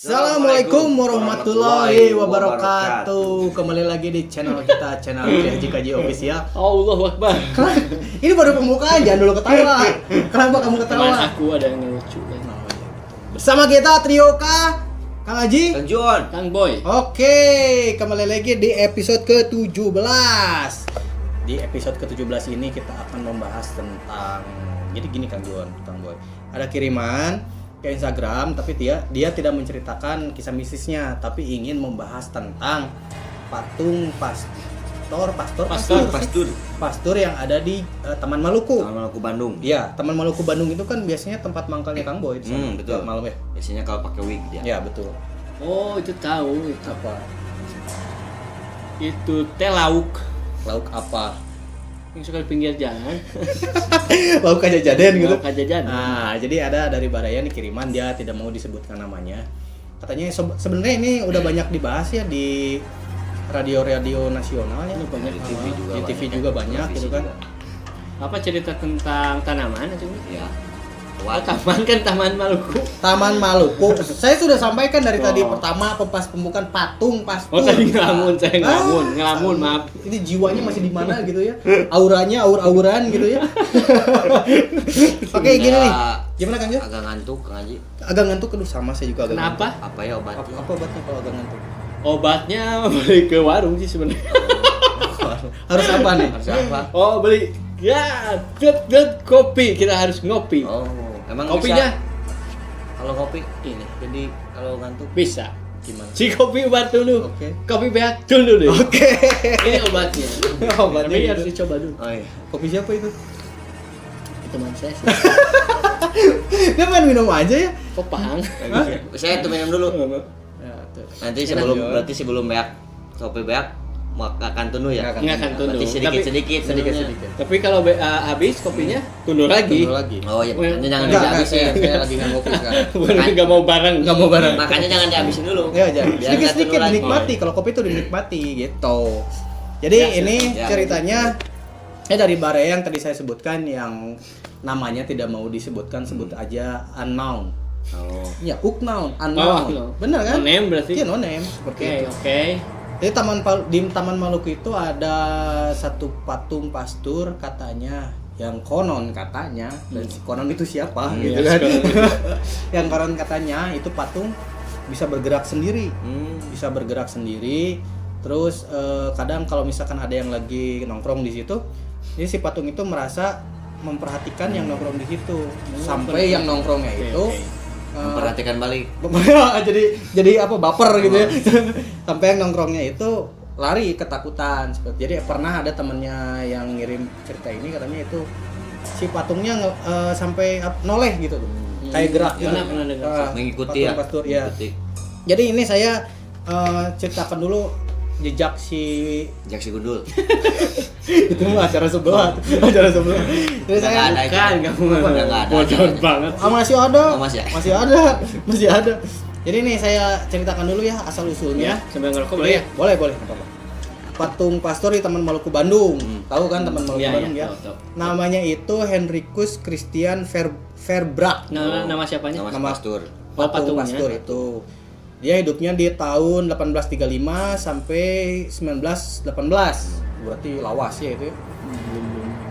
Assalamualaikum warahmatullahi wabarakatuh. Kembali lagi di channel kita, channel KJKJ Official. Allahu Akbar. Ini baru pembukaan, jangan dulu ketawa. Kenapa kamu ketawa? Teman aku ada yang lucu kan. Bersama kita trio K, Kang Haji, Kang Juan, Kang Boy. Oke, kembali lagi di episode ke-17. Di episode ke-17 ini kita akan membahas tentang, jadi gini Kang Juan, Kang Boy. Ada kiriman ke Instagram, tapi dia tidak menceritakan kisah mistisnya, tapi ingin membahas tentang patung pastur yang ada di Taman Maluku. Taman Maluku Bandung. Iya, Taman Maluku Bandung itu kan biasanya tempat mangkalnya Kang Boy di sana, Betul. malam ya. Biasanya kalau pakai wig dia. Iya, betul. Oh, itu tahu itu. Apa? Itu teh lauk Lauk apa? yang suka di pinggir jalan. Lauk aja jaden gitu. Lauk aja jaden. Nah, jadi ada dari Baraya nih kiriman, dia tidak mau disebutkan namanya. Katanya sebenarnya ini udah banyak dibahas ya di radio-radio nasional ya. Banyak Di TV juga di TV banyak, juga banyak televisi gitu kan. juga. Apa cerita tentang tanaman itu? Iya. Oh, taman kan Taman Maluku. Taman Maluku. Saya sudah sampaikan dari tadi Oh. pertama pas pembukaan patung pastur. Oh, tadi ngelamun, saya ngelamun, maaf. Ini jiwanya masih di mana gitu ya? Auranya aur-auran gitu ya. Oke, gini nih. Gimana Kang Jo? Agak ngantuk, Kang Haji. Agak ngantuk, aduh sama saya juga agak Kenapa? Apa ya ngantuk. obatnya? Apa obatnya kalau agak ngantuk? Obatnya beli ke warung sih sebenarnya. Harus apa nih? Harus apa? Oh, beli ya, kopi. Kita harus ngopi. Oh, emang Kopinya bisa? Kalau kopi ini jadi kalau ngantuk bisa. Gimana? Si kopi obat dulu. Oke. Kopi beak dulu deh. Oke. Ini obatnya. Obatnya Tapi gitu. harus dicoba dulu. Oh iya. Kopi siapa itu? Teman saya sih. Dia main minum aja ya? Kopang. Saya tuh minum dulu. Ya, tuh. Nanti Enak, Jo. berarti sebelum beak kopi beak makan tunu ya. Nggak Nggak akan tunduk. Berarti sedikit-sedikit Sedikit. Tapi kalau habis kopinya tunduk lagi. Tunggu lagi. Oh iya, makanya jangan Enggak, dihabisin. saya lagi nggak ngopi sekarang. Bukan nggak mau bareng. Nggak mau bareng. Makanya jangan dihabisin dulu. Ya, jangan. Biar Sedikit-sedikit nggak tunduk lagi. dinikmati. Kalau kopi itu dinikmati gitu. Jadi Ya, ini ya, ceritanya dari Baraya yang tadi saya sebutkan yang namanya tidak mau disebutkan, sebut aja unknown. Oh. Ya, unknown, Oh, unknown. no. Bener kan? No name berarti. Iya, no name seperti Oke, itu. oke. Jadi di Taman Maluku itu ada satu patung pastur katanya, yang konon katanya, dan si konon itu siapa gitu Yes, kan. konon. Yang konon katanya itu patung bisa bergerak sendiri. Bisa bergerak sendiri. Terus kadang kalau misalkan ada yang lagi nongkrong di situ, jadi si patung itu merasa memperhatikan yang nongkrong di situ. Sampai yang nongkrongnya Oke, itu oke. Memperhatikan balik. jadi apa baper gitu ya. Sampai yang nongkrongnya itu lari ketakutan seperti. Jadi pernah ada temennya yang ngirim cerita ini, katanya itu si patungnya sampai noleh gitu tuh. Kayak gerak gitu. Pernah dengar. Mengikuti ya. Pastur ya. Mengikuti. Jadi ini saya ceritakan dulu jejak si Jaksi Gundul. itu mah acara sebelah. Jadi Nggak saya ada itu. Kan nggak mau. Udah nggak ada. Bodoh banget. masih ada. Oh, masih ya? Masih ada. Jadi nih saya ceritakan dulu ya asal usulnya. Ya, sambil ngerokok boleh ya? Boleh, nggak apa-apa. Patung pastor di Taman Maluku Bandung. Tahu kan Taman Maluku Iya, Bandung iya, ya? tahu. Namanya itu Henricus Christian Verbrack. Nama siapanya? Nama pastur. Oh, Patung patungnya. pastor itu. Dia hidupnya di tahun 1835 sampai 1918. Berarti lawas ya itu. Ya.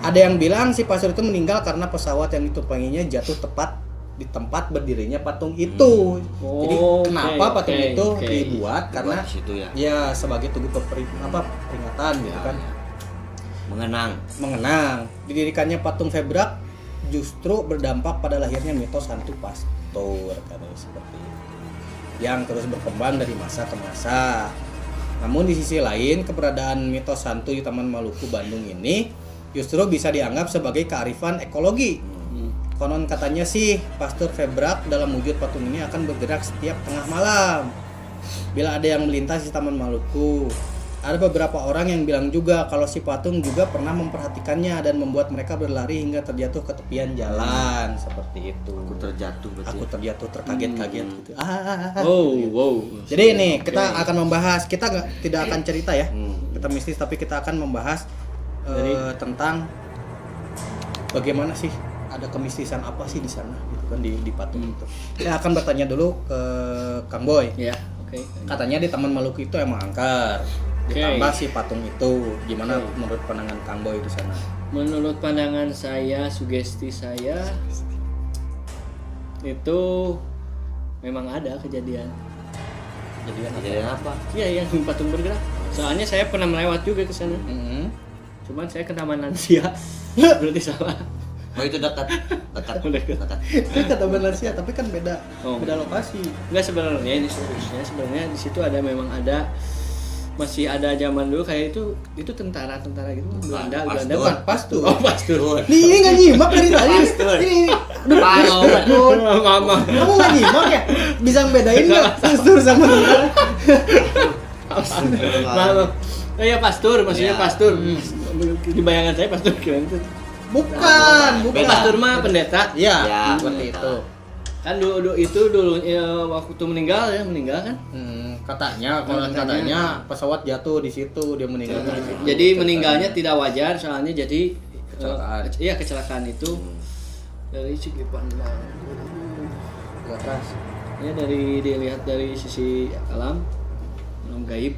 Ada yang bilang si pastor itu meninggal karena pesawat yang ditumpanginya jatuh tepat di tempat berdirinya patung itu. Jadi Oke, kenapa patung oke, itu oke. dibuat? Karena Di situ ya. ya sebagai tugu peringatan gitu kan. Mengenang. Mengenang. Didirikannya patung Verbrack justru berdampak pada lahirnya mitos hantu pastor katanya seperti itu. Yang terus berkembang dari masa ke masa. Namun di sisi lain, keberadaan mitos hantu di Taman Maluku Bandung ini justru bisa dianggap sebagai kearifan ekologi. Konon katanya sih, Pastor Verbrack dalam wujud patung ini akan bergerak setiap tengah malam. Bila ada yang melintas di Taman Maluku, ada beberapa orang yang bilang juga kalau si patung juga pernah memperhatikannya dan membuat mereka berlari hingga terjatuh ke tepian jalan seperti itu. Aku terjatuh berarti. Aku terjatuh terkaget-kaget gitu. Oh, wow. Jadi ini kita akan membahas, kita tidak akan cerita ya, kita mistis, tapi kita akan membahas tentang bagaimana sih ada kemistisan apa sih di sana gitu kan di patung itu. Saya akan bertanya dulu ke Kang Boy. Ya, oke. Katanya di Taman Maluku itu emang angker. Ditambah si patung itu, gimana menurut pandangan Kang Boy di sana? Menurut pandangan saya, sugesti saya itu memang ada kejadian. Kejadian apa? Iya, yang patung bergerak. Soalnya saya pernah melewat juga ke sana. Cuman saya ke Taman Lansia. Berarti salah. Oh itu dekat. Itu ke Taman Lansia, tapi kan beda lokasi. Enggak sebenarnya ini seriusnya sebenarnya di situ memang ada masih ada zaman dulu kayak itu tentara gitu Belanda Bukan, Pastur. Oh, Pastur. Ini nggak nyimak dari tadi. Ini Mama. kamu nggak nyimak ya? Bisa bedain nggak Pastur sama tentara? Mama. Oh iya Pastur, maksudnya Ya. Pastur. Di bayangan saya Pastur keren tuh. Bukan. Pastur mah pendeta. Iya, Ya, seperti itu. Kan dulu ya, waktu meninggal kan. Katanya pesawat jatuh di situ, dia meninggal di situ. Jadi meninggalnya tidak wajar soalnya jadi Kecelakaan. Iya kecelakaan itu dari segi pandang Agak keras. ya dilihat dari sisi alam gaib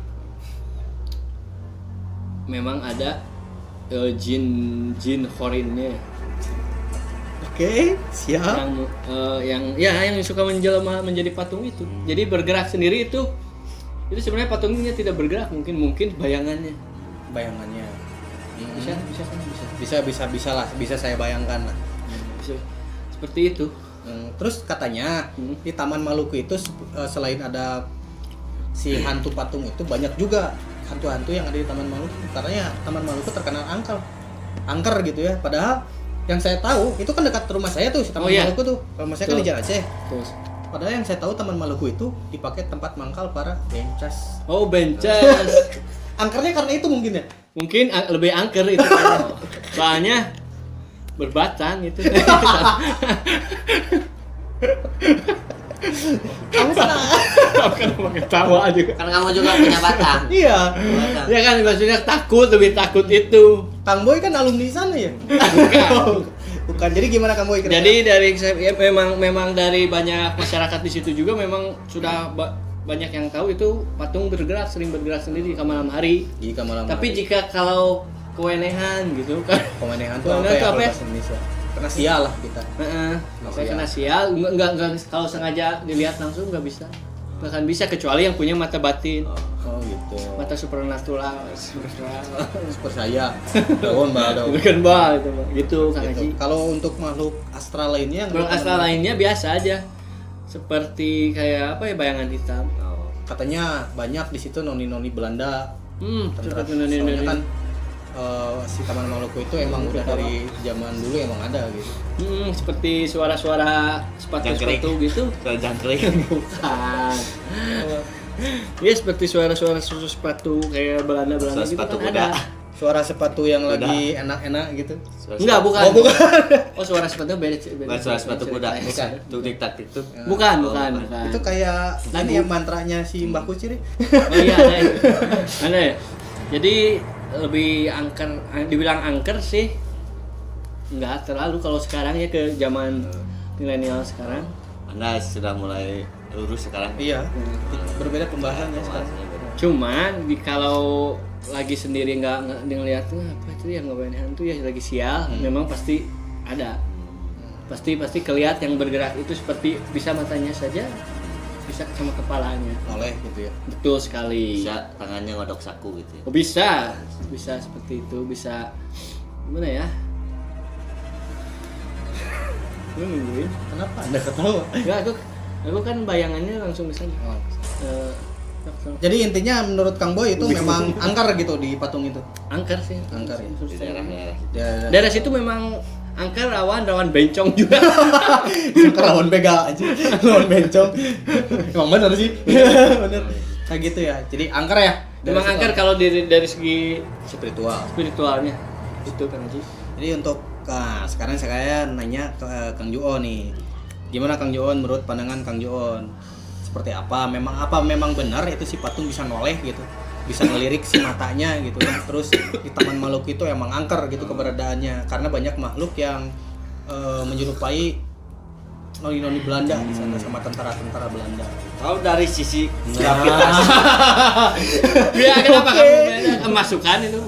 memang ada jin khorinnya Oke, siap. yang suka menjelma menjadi patung itu. Jadi bergerak sendiri itu sebenarnya patungnya tidak bergerak, mungkin bayangannya. Bisa lah, bisa saya bayangkan lah. Bisa seperti itu. Terus katanya di Taman Maluku itu selain ada si hantu patung itu banyak juga hantu-hantu yang ada di Taman Maluku. Karena ya Taman Maluku terkenal angker gitu ya. Padahal yang saya tahu itu kan dekat rumah saya tuh si Taman Maluku tuh. Rumah saya kan di Jalan Aceh. Terus. Padahal yang saya tahu Taman Maluku itu dipakai tempat mangkal para bencas. Oh, bencas. Angkernya karena itu mungkin ya. Mungkin lebih angker itu. Soalnya berbatang itu. Kamu salah. Kan pakai tawa juga. Kan kamu juga punya batang. Iya. Batang. Ya kan maksudnya lebih takut itu. Kang Boy kan alumni sana ya? Bukan. Jadi gimana Kang Boy? Jadi memang dari banyak masyarakat di situ juga memang sudah banyak yang tahu itu patung sering bergerak sendiri ke malam hari. Tapi jika kalau kewenehan gitu kan. Kewenehan itu apa ya kalau bahasa Indonesia? Kena sial lah kita. Saya kena sial, enggak kalau sengaja dilihat langsung nggak bisa. Bahkan bisa kecuali yang punya mata batin. Oh gitu. Mata supernatural. Super saya. Daun bal. Bukan bal itu Bang. Gitu Kang Haji. Kalau untuk makhluk astral lainnya Makhluk astral lainnya biasa aja. Seperti kayak apa ya bayangan hitam. katanya banyak di situ noni-noni Belanda. Seperti Soalnya noni-noni. kan si Taman Maluku itu emang udah dari zaman dulu emang ada gitu. Seperti suara-suara sepatu gitu. Suara jangkrik. Bukan. Iya seperti suara-suara sepatu kayak Belanda Suara gitu sepatu kan kuda. ada. Suara sepatu yang lagi enak-enak gitu. Enggak, bukan. Oh, bukan. Oh, suara sepatu beda. Bukan suara sepatu kuda. Bukan. Tuk tik tak tik tuk. Bukan. Itu kayak ini ya mantranya si Mbah Kuciri. Oh iya ada. Ada ya. Jadi lebih angker, dibilang angker sih enggak terlalu kalau sekarang ya ke zaman milenial sekarang. Anda sudah mulai lurus sekarang. Iya. Berbeda pembahasannya sekarang. Cuman kalau lagi sendiri nggak ngeliat apa itu yang ngapain hantu ya lagi sial, memang pasti ada. Pasti kelihat yang bergerak itu seperti bisa matanya saja, bisa sama kepalanya. Oleh gitu ya. Betul sekali. Bisa tangannya ngodok saku gitu ya. Oh, bisa seperti itu, bisa gimana ya? Lu nungguin? Kenapa Anda ketawa? Enggak, aku kan bayangannya langsung ke sana. Jadi intinya menurut Kang Boy itu memang angker gitu di patung itu. Angker sih. Angker ya. Di daerah-daerah. Daerah situ memang angker rawan bencong juga. Angker lawan bega aja. Lawan bencong. Emang bener sih. Bener. Kayak gitu ya. Jadi angker ya. Memang angker kalau dari segi spiritual. Spiritualnya. Itu kan Haji. Jadi untuk sekarang saya nanya ke Kang Juon nih. Gimana Kang Juon menurut pandangan Kang Juon? Seperti apa? Memang benar itu si patung bisa noleh gitu. Bisa ngelirik si matanya gitu kan. Terus di Taman Maluku itu emang angker gitu keberadaannya karena banyak makhluk yang menyerupai noni-noni Belanda di sana sama tentara-tentara Belanda. Kalau dari sisi gravitasi, Ya kenapa kamu beda? Kemasukan itu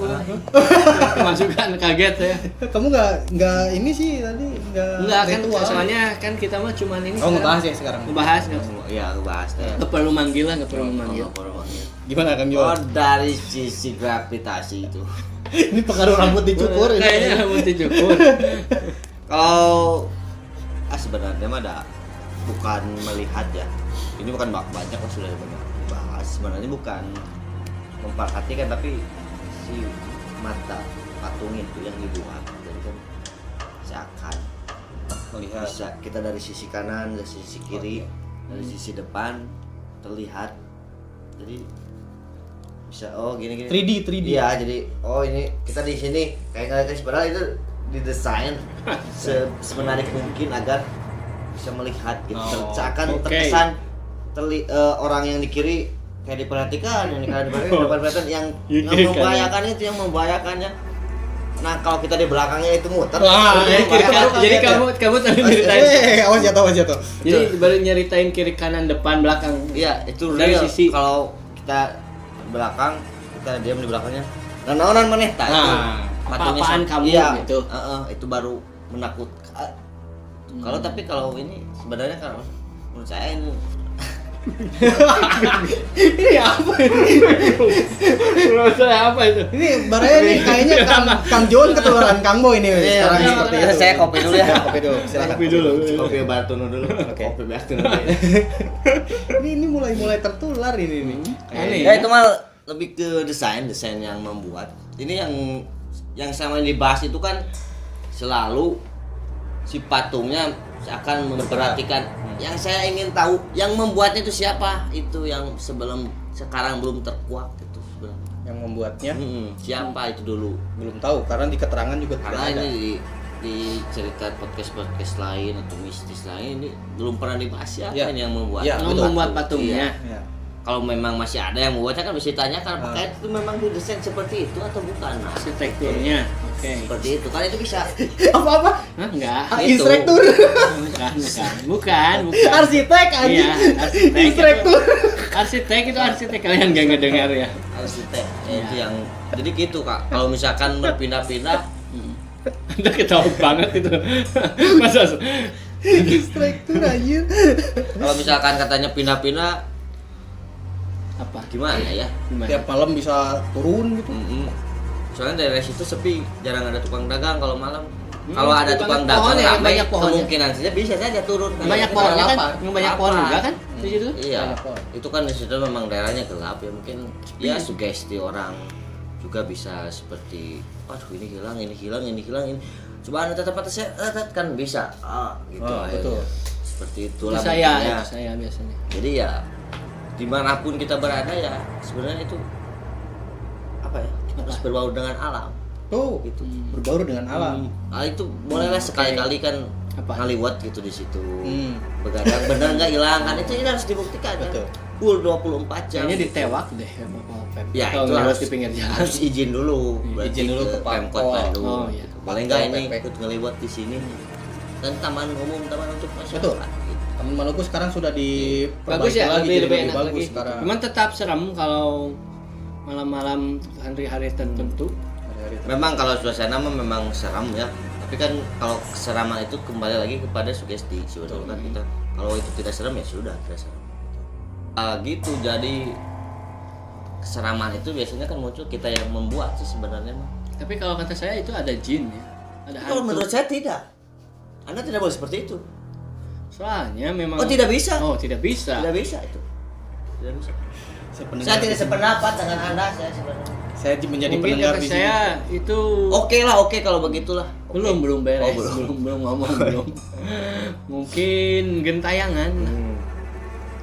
kemasukan kaget ya. Kamu nggak ini sih tadi Enggak kan ritual. soalnya kan kita mah cuman ini Oh, sekarang. ngebahas ya sekarang. Ngebahas ya bahas deh. nggak perlu manggil lah, nggak perlu manggil. Gimana Kang Jo? Oh, dari sisi gravitasi itu. Ini pengaruh rambut dicukur ini. Kayaknya rambut dicukur. Kalau sebenarnya mah bukan melihat ya. Ini bukan banyak lah sudah banyak dibahas. Sebenarnya bukan memperhatikan tapi si mata patung itu yang dibuat. Jadi kan seakan Melihat bisa kita dari sisi kanan, dari sisi kiri, dari sisi depan terlihat. Jadi bisa gini 3D. Iya, jadi ini kita di sini kayak sebenarnya itu didesain semenarik mungkin agar bisa melihat gitu. Seakan oke. terkesan orang yang di kiri kayak diperhatikan, yang di kanan diperhatikan, yang membahayakan itu, yang membahayakannya. Nah, kalau kita di belakangnya itu muter. Jadi kamu tadi nyeritain. Awas jatuh. Jadi baru nyeritain kiri kanan depan belakang. Iya, itu Dari real. sisi- Kalau kita belakang, kita diam di belakangnya. Nah, naonan maneh tah itu. Patungnya Apa-apaan kamu iya, gitu. itu baru menakutkan. Kalau ini sebenarnya kalau menurut saya ini Ini apa ini? Menurut saya apa itu? Ini barangnya nih kayaknya Kang John ketularan Kang Bo ini sekarang iya, seperti iya, itu. saya kopi dulu ya. Kopi dulu, silakan. Kopi dulu. Kopi batu dulu. Oke. Kopi batu. Ini mulai tertular ini nih. Aneh. Ya itu mah lebih ke desain yang membuat. Ini yang sama yang dibahas itu kan selalu si patungnya akan memperhatikan. Yang saya ingin tahu yang membuatnya itu siapa? Itu yang sekarang belum terkuak itu sebenarnya. Yang membuatnya Siapa itu dulu? belum tahu karena di keterangan juga tidak Karena ada. ini di cerita podcast lain atau mistis lain ini belum pernah dibahas siapa Ya. ini yang membuat. Ya, Yang betul. membuat patungnya. Ya. Kalau memang masih ada yang membuatnya kan bisa ditanyakan apakah itu memang didesain seperti itu atau bukan. Nah, Arsitekturnya. Oke. seperti itu kan itu bisa. Apa? Hah, enggak. Itu. Instruktur. Bukan. Arsitek anjing. Iya, arsitek. Instruktur. Arsitek itu arsitek kalian enggak ngedengar ya. Arsitek itu yang jadi gitu Kak. Kalau misalkan berpindah-pindah Anda ketawa banget itu. Masa Instruktur anjir. kalau misalkan katanya pindah-pindah apa? gimana ya? Gimana? Tiap malam bisa turun gitu. Soalnya daerah situ sepi, jarang ada tukang dagang kalau malam. Kalau ada banyak tukang pohon dagang ya, ramai, banyak pohonnya. kemungkinan saja bisa saja turun. Banyak Karena pohonnya kan? lapar. Banyak pohon Lapar. juga kan di situ? Iya, Banyak pohon. itu kan di situ memang daerahnya gelap ya mungkin ya sugesti orang juga bisa seperti aduh ini hilang ini coba anda tetap kan bisa gitu Oh, akhirnya. betul. Seperti Itu itulah saya, mungkinnya. itu saya biasanya. Jadi ya dimanapun kita berada ya sebenarnya itu apa ya kita harus berbaur dengan alam Tuh, gitu. berbaur dengan alam. Itu bolehlah sekali-kali kan Apa? ngaliwat gitu di situ. Hmm. Begadang bener nggak hilang kan itu ini harus dibuktikan kan. Betul. Full 24 jam. Kayaknya ditewak deh ya Bapak Pem. Ya Kalau itu lewat harus di pinggir jalan. harus izin dulu. Berarti Izin dulu ke Pemkot Pemkot. Bandung. Oh, iya. Gitu. Boleh nggak ini PP. ikut ngeliwat di sini? Dan taman umum, taman untuk masyarakat. Betul. Gitu. Taman Maluku sekarang sudah Bagus diperbaiki ya, lagi, lebih jadi enak bagus lagi. sekarang. Cuman tetap serem kalau malam-malam hari-hari tertentu. Hari-hari itu. Memang kalau suasana mah memang seram ya. Tapi kan kalau keseraman itu kembali lagi kepada sugesti sebetulnya kan kita. Kalau itu tidak serem ya sudah tidak serem. Gitu jadi keseraman itu biasanya kan muncul kita yang membuat sih sebenarnya mah. Tapi kalau kata saya itu ada jin ya. Ada Kalau hantu. menurut saya tidak. Anda tidak boleh seperti itu. Soalnya memang Oh tidak bisa. Oh, tidak bisa. Tidak bisa itu. Tidak bisa. Sependengar Saya tidak di sini. sependapat dengan Anda saya sebenarnya. Saya menjadi Mungkin pendengar kata di sini. saya itu Oke kalau begitulah. Oke. belum beres. Oh, belum ngomong belum. Mungkin gentayangan.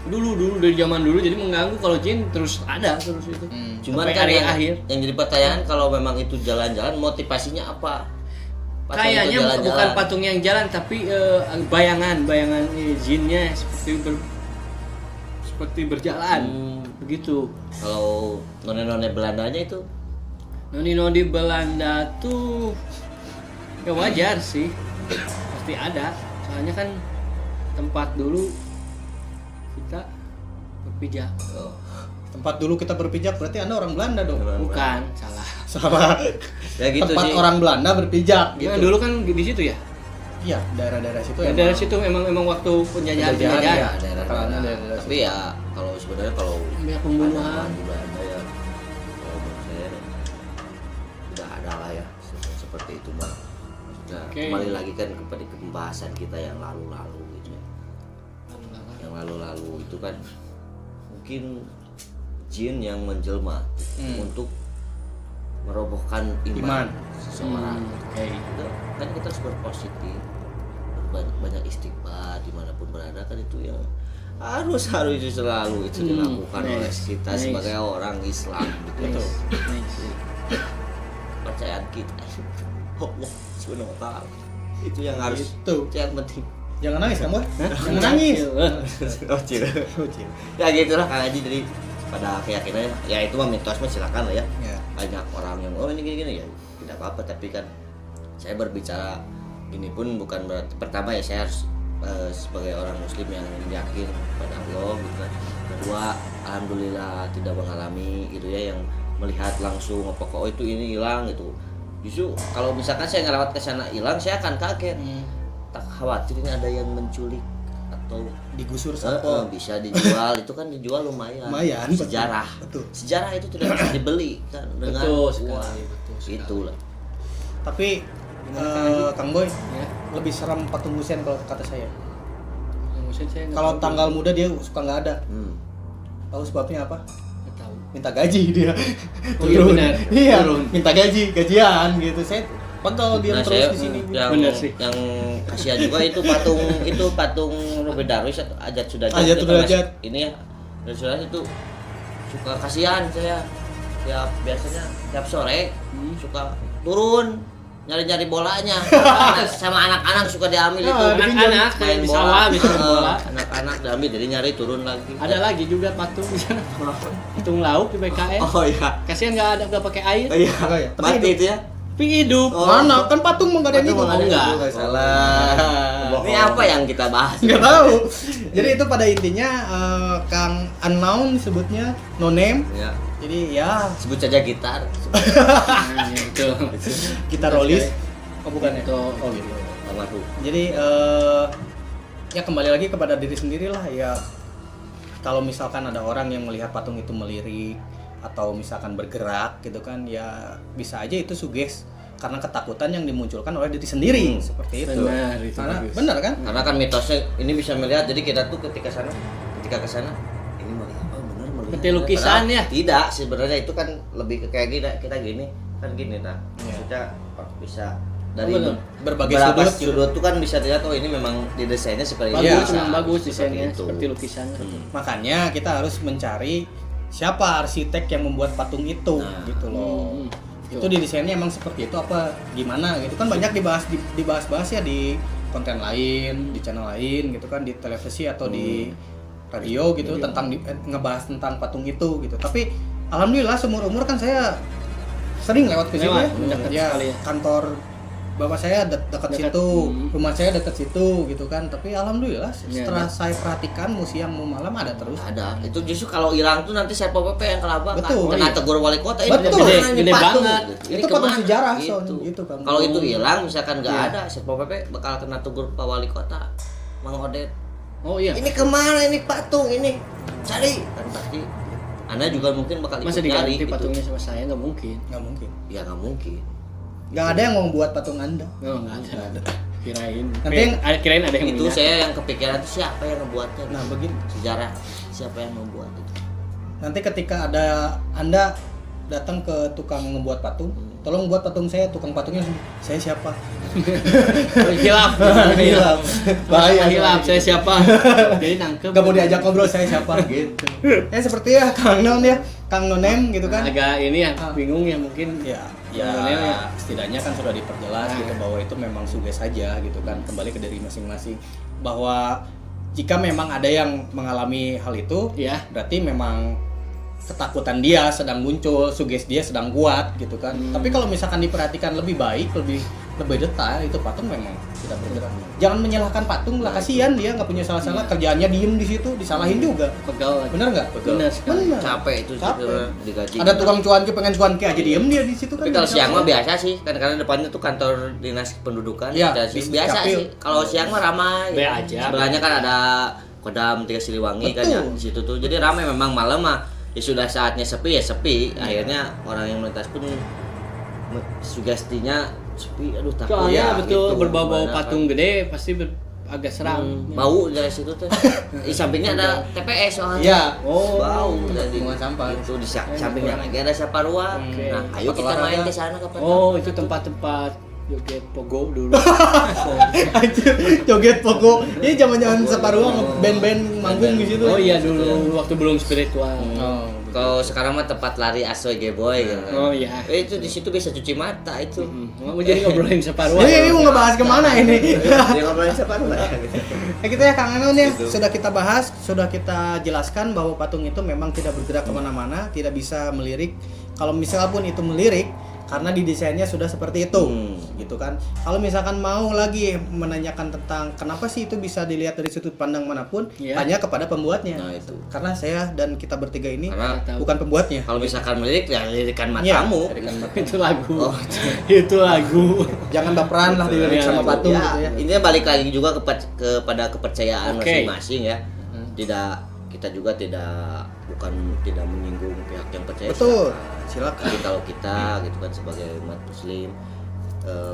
Dulu dari zaman dulu jadi mengganggu kalau jin terus ada terus itu. Cuman Sampai kan hari yang, akhir. yang jadi pertanyaan kalau memang itu jalan-jalan motivasinya apa? Patung itu Kayaknya jalan-jalan. bukan patung yang jalan tapi bayangan jinnya seperti berjalan begitu. Kalau none-none Belandanya itu Noni di Belanda tuh ya wajar sih pasti ada. Soalnya kan tempat dulu kita berpijak. Tempat dulu kita berpijak berarti Anda orang Belanda dong. Bukan, salah. Salah. Ya gitu Tempat sih. orang Belanda berpijak Nah, gitu. dulu kan di situ ya. Iya, daerah-daerah situ Ya, emang. dari situ memang waktu penjajahan. Penjajahan, Ya, ya. daerah-daerah. Karena daerah-daerah Tapi ya kalau sebenarnya kalau Banyak pembunuhan. juga ada ya. Kalau menurut saya udah ada lah ya seperti itu mah. Maksudnya Oke. kembali lagi kan kepada pembahasan kita yang lalu-lalu gitu ya. Yang lalu-lalu itu kan mungkin jin yang menjelma untuk merobohkan iman, seseorang. Oke. Itu kan kita harus berpositif, banyak istighfar dimanapun berada kan itu yang harus itu selalu itu dilakukan oleh kita sebagai orang Islam gitu. Betul. Percayaan kita Allah subhanahu wa ta'ala itu yang harus Itu. yang penting. Jangan nangis kamu. Jangan nangis. Oh cil. Ya gitulah Kang Haji, jadi pada keyakinannya ya itu mah mitos mah silakan lah ya. Ya. Banyak orang yang oh ini gini ya tidak apa-apa, tapi kan saya berbicara ini pun bukan berarti pertama ya saya harus sebagai orang muslim yang yakin pada Allah gitu kan. Kedua, alhamdulillah tidak mengalami gitu ya yang melihat langsung apa kok itu ini hilang gitu. Justru kalau misalkan saya ngelewat ke sana hilang saya akan kaget. Tak khawatir ini ada yang menculik atau Digusur sapo. bisa dijual. Itu kan dijual lumayan. Lumayan, Sejarah. betul. Sejarah itu tidak bisa dibeli kan dengan Betul sekali, uang. betul sekali. Itulah. Tapi Kang Boy Ya. lebih seram patung Husein kalau kata saya. Maksud saya nggak Kalau tahu. tanggal muda dia suka nggak ada. Tahu sebabnya apa? Nggak tahu. Minta gaji dia. Oh, iya benar. Iya, Turun. minta gajian gitu. Saya pegel dia Nah, terus saya di sini. yang Benar sih. yang kasihan juga itu patung Robert Darwis atau Ajat Sudrajat. Ajat Itu Sudrajat. kan ini ya. Ajat Sudrajat itu suka kasihan saya. Biasanya tiap sore suka turun nyari-nyari bolanya. Sama anak-anak suka diambil itu. Anak-anak kayak di sawah bisa main bola. Anak-anak diambil jadi nyari turun lagi. Ada lagi juga patung di sana. Patung lauk di BKN. Oh iya. Kasihan nggak pakai air. Oh iya. Enggak ya? Tapi Mati hidup. itu ya. Tapi hidup. Oh. Mana? Kan patung mah nggak ada yang Patung hidup. nggak ada yang enggak. hidup. Salah. Ini apa yang kita bahas? Nggak tahu. Jadi itu pada intinya Kang Unknown sebutnya no name. Ya. Jadi ya Sebut saja gitar. Nah, ya, itu. kita rolis. Oh bukan ya? Itu. Oh gitu. Almarhum. Jadi ya kembali lagi kepada diri sendiri lah ya. Kalau misalkan ada orang yang melihat patung itu melirik atau misalkan bergerak gitu kan ya bisa aja itu suges karena ketakutan yang dimunculkan oleh diri sendiri seperti itu. Benar, itu Karena bagus. benar kan? Karena kan mitosnya ini bisa melihat, jadi kita tuh ketika ke sana ini melihat benar melihat. Seperti lukisan Padahal ya? Tidak, sebenarnya itu kan lebih ke kayak kita gini kan gini nah. Iya. Maksudnya bisa dari benar. Berbagai beberapa sudut gitu. sudut tuh kan bisa dilihat oh ini memang didesainnya seperti Bagus, ini. Iya. memang bagus Seperti desainnya itu. seperti lukisan. Makanya kita harus mencari siapa arsitek yang membuat patung itu Nah. gitu loh. Hmm. Itu didesainnya emang seperti itu apa gimana gitu kan banyak dibahas ya di konten lain, di channel lain gitu kan, di televisi atau di radio gitu tentang ngebahas tentang patung itu gitu. Tapi alhamdulillah seumur umur kan saya sering lewat ke situ Lewat, ya. dekat Ya, sekali ya. kantor bapak saya dekat Dekat, situ, hmm. rumah saya dekat situ gitu kan. Tapi alhamdulillah Ya, setelah saya perhatikan mau siang mau malam ada terus. Ada. Itu justru kalau hilang tuh nanti Satpol PP yang kelabang Betul. kena tegur wali kota ini Betul. kemana ini Gede patung? banget. Ini Itu patung kemana? sejarah, Gitu. soalnya gitu kan. Kalau itu hilang misalkan nggak Iya. ada Satpol PP bakal kena tegur Pak Wali Kota Mang Odet. Oh iya. Ini kemana ini patung ini? Cari kan pasti. Anda juga mungkin bakal ikut Masa nyari diganti gitu. patungnya sama saya nggak mungkin. Nggak mungkin. Ya nggak mungkin. Nggak ada yang mau buat patung Anda. Oh, nggak ada. Kirain. Nanti yang- Kirain ada yang Itu punya. saya yang kepikiran itu siapa yang ngebuatnya? Nah, begini. Sejarah siapa yang membuat itu? Nanti ketika ada Anda datang ke tukang ngebuat patung, tolong buat patung saya, tukang patungnya saya siapa? Hilaf. Hilaf. Bahaya. Hilaf. Saya siapa? Jadi nangkep. Gak mau diajak ngobrol saya siapa gitu. Ya seperti ya Kang Non ya, Kang Nonem gitu kan. Agak ini ya, bingung ya mungkin. Ya, Nonem ya. setidaknya kan sudah diperjelas Nah. gitu bahwa itu memang suges saja gitu kan. Kembali ke diri masing-masing bahwa jika memang ada yang mengalami hal itu, Iya. berarti memang ketakutan dia sedang muncul, suges dia sedang kuat gitu kan. Tapi kalau misalkan diperhatikan lebih baik, lebih lebih detail itu patung memang tidak bergerak. Jangan menyalahkan patung lah, kasihan dia nggak punya salah-salah, kerjaannya diem di situ, disalahin juga. Pegal lagi. Bener nggak? Bener sekali. Bener. Capek itu Capek. digaji. Ada tukang cuanki pengen cuanki aja diem dia di situ kan. Tapi kalau siang mah biasa sih, kan karena depannya tuh kantor dinas pendudukan. Iya, Dan bis biasa Capil. sih. Kalau siang mah ramai. Be aja. Sebelahnya kan ada Kodam 3 Siliwangi kan Betul. ya di situ tuh. Jadi ramai memang malam mah. Ya sudah saatnya sepi ya sepi. Akhirnya orang yang melintas pun sugestinya sepi, aduh takut Soalnya ya, betul gitu. berbau-bau Gimana patung gede pasti agak seram. bau dari situ tuh. Di sampingnya ada TPS soalnya. Iya. Oh, Bau dari Bunga sampah. itu di sampingnya lagi ada Saparua. Oke. Nah, ayo Tempat kita main olahraga. ke sana kapan? Oh, itu tempat-tempat joget pogo dulu. Anjir, joget pogo. Ini zaman-zaman Saparua band-band manggung di situ. Oh iya dulu waktu belum spiritual. Oh. Kalau sekarang mah tempat lari asoy geboy gitu kan. Oh iya. Itu di situ bisa cuci mata itu. Mau jadi ngobrolin separuh. Ini mau ngebahas kemana ini? Dia ngobrolin Saparua. Gitu ya Kang Anon ya, sudah kita bahas, sudah kita jelaskan bahwa patung itu memang tidak bergerak kemana-mana, tidak bisa melirik. Kalau misalnya pun itu melirik, karena didesainnya sudah seperti itu, gitu kan. Kalau misalkan mau lagi menanyakan tentang kenapa sih itu bisa dilihat dari sudut pandang manapun, Iya. tanya kepada pembuatnya. Nah, itu. Karena saya dan kita bertiga ini Karena bukan pembuatnya. kalau misalkan melirik ya lirikan Iya, matamu. lirikan mata. Itu lagu. Oh, Itu lagu. Jangan baperan lah dilirik Iya, sama lagu. patung ya, gitu ya. intinya balik lagi juga kepada kepercayaan Oke. masing-masing ya. Kita juga tidak menyinggung pihak yang percaya. Betul. Silakan. Silakan. Tapi kalau kita gitu kan sebagai umat muslim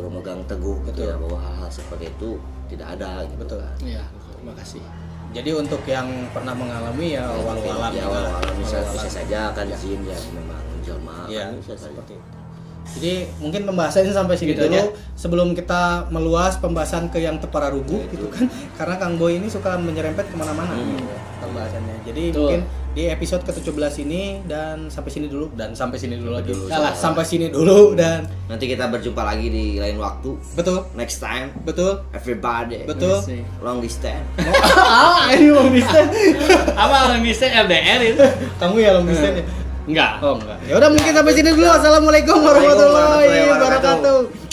memegang teguh gitu Betul. ya bahwa hal-hal seperti itu tidak ada gitu. Betul. Kan. Iya, terima kasih. Jadi untuk yang pernah mengalami ya walau-alam Ya awal-awal bisa saja kan Ya. jin ya memang jelma Iya, kan bisa saja. seperti itu. Jadi mungkin pembahasannya sampai sini Gitu dulu aja. sebelum kita meluas pembahasan ke yang tepararugu gitu kan, karena Kang Boy ini suka menyerempet kemana-mana gitu ya, pembahasannya. Jadi Betul. mungkin di episode ke-17 ini dan sampai sini dulu dan sampai sini dulu lagi. Salah. Sampai sini dulu dan Nanti kita berjumpa lagi di lain waktu. betul, Next time betul, everybody betul. Masih. long distance. Ini mau bisa. Apa orang bisa LDR itu? Kamu ya long distance ya? Enggak. Oh enggak. Ya udah mungkin sampai sini dulu. Assalamualaikum warahmatullahi Waalaikumsalam warahmatullahi wabarakatuh.